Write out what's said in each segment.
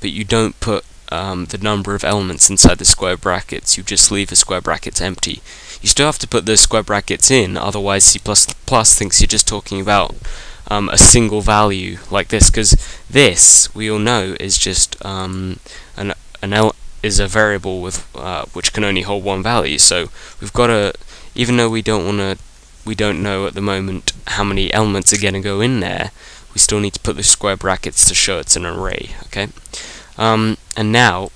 but you don't put the number of elements inside the square brackets. You just leave the square brackets empty. You still have to put those square brackets in, otherwise C++ thinks you're just talking about a single value like this, because this, we all know, is just is a variable with which can only hold one value. So we've got to, even though we don't know at the moment how many elements are going to go in there, we still need to put the square brackets to show it's an array. Okay, and now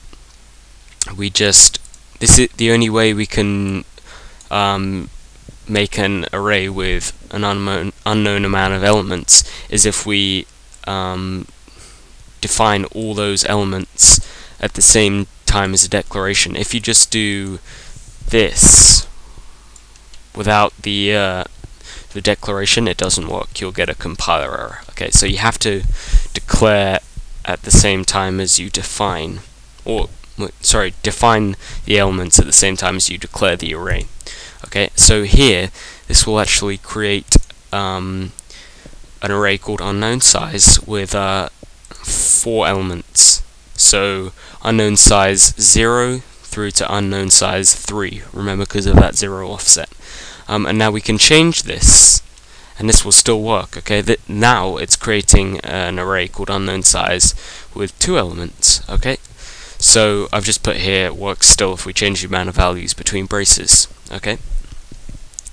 we just, this is the only way we can make an array with an unknown amount of elements is if we define all those elements at the same time as a declaration. If you just do this without the declaration, it doesn't work. You'll get a compiler error. Okay, so you have to declare at the same time as you define, or sorry, define the elements at the same time as you declare the array. Okay, so here this will actually create an array called unknown size with 4 elements. So unknown size 0 through to unknown size 3. Remember, because of that 0 offset. And now we can change this, and this will still work. Okay, now it's creating an array called unknown size with 2 elements. Okay, so I've just put here it works still if we change the amount of values between braces. Okay,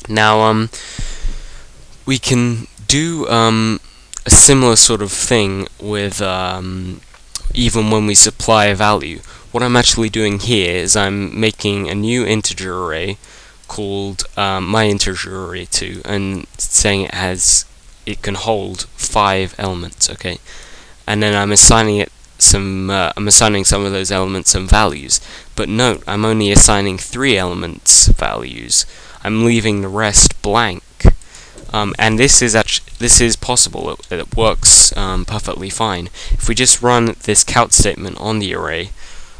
now we can do a similar sort of thing with even when we supply a value. What I'm actually doing here is I'm making a new integer array called myIntegerArray2, and saying it can hold 5 elements. Okay, and then I'm assigning it some of those elements some values. But note, I'm only assigning 3 elements values. I'm leaving the rest blank. And this is possible. It works perfectly fine. If we just run this count statement on the array,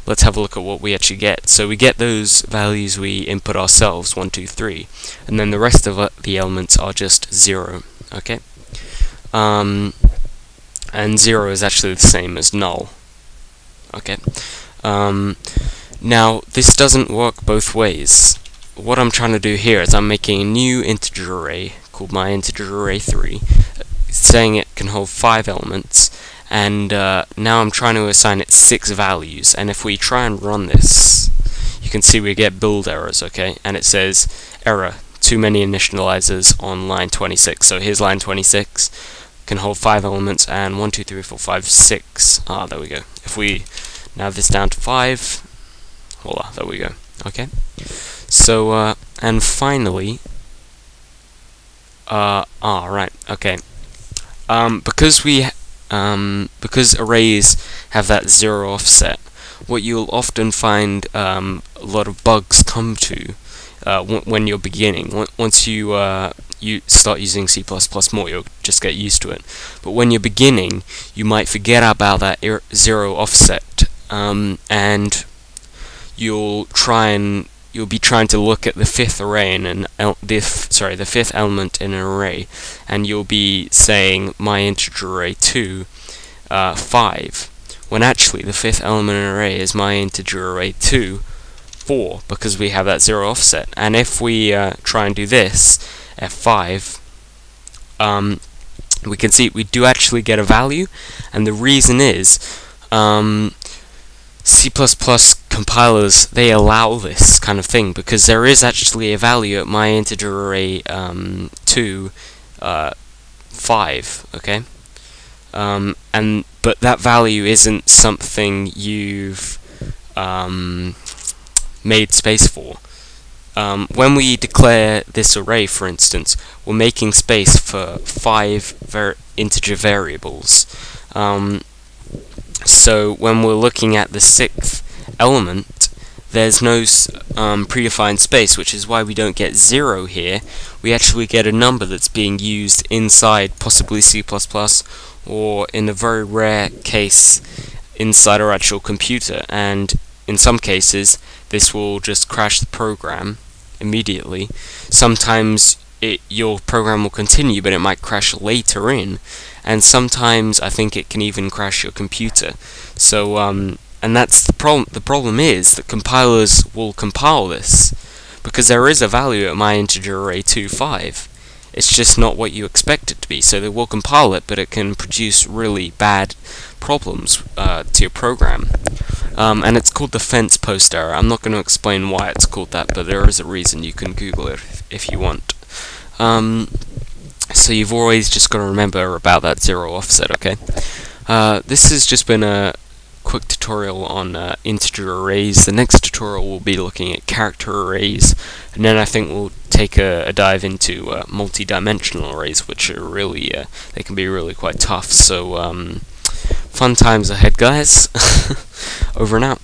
let's have a look at what we actually get. So we get those values we input ourselves, 1, 2, 3, and then the rest of the elements are just 0. Okay, and 0 is actually the same as null. Okay, now this doesn't work both ways. What I'm trying to do here is I'm making a new integer array called myIntegerArray3, saying it can hold 5 elements, and now I'm trying to assign it 6 values. And if we try and run this, you can see we get build errors. Okay, and it says error, too many initializers on line 26. So here's line 26, can hold 5 elements, and 1, 2, 3, 4, 5, 6. Ah, there we go. If we now this down to 5, voila, there we go. Okay, so and finally, right, okay, because arrays have that 0 offset, what you'll often find a lot of bugs come to when you're beginning. Once you start using C++ more, you'll just get used to it. But when you're beginning, you might forget about that 0 offset, and you'll be trying to look at the 5th array in the 5th element in an array, and you'll be saying myIntegerArray2 5, when actually the 5th element in an array is myIntegerArray2 4, because we have that 0 offset. And if we try and do this F5, we can see we do actually get a value, and the reason is C++ compilers, they allow this kind of thing, because there is actually a value at myIntegerArray2 5, okay? But that value isn't something you've made space for. When we declare this array, for instance, we're making space for 5 integer variables. So when we're looking at the 6th element, there's no predefined space, which is why we don't get 0 here. We actually get a number that's being used inside possibly C++, or in a very rare case inside our actual computer, and in some cases this will just crash the program immediately. Sometimes your program will continue, but it might crash later in, and sometimes I think it can even crash your computer. So and that's the problem. The problem is that compilers will compile this because there is a value at myIntegerArray25. It's just not what you expect it to be, so they will compile it, but it can produce really bad problems to your program. And it's called the fence post error. I'm not going to explain why it's called that, but there is a reason. You can Google it if you want. So you've always just got to remember about that zero offset, okay? This has just been a quick tutorial on integer arrays. The next tutorial will be looking at character arrays, and then I think we'll take a dive into multi-dimensional arrays, which are really they can be really quite tough. So fun times ahead, guys. Over and out.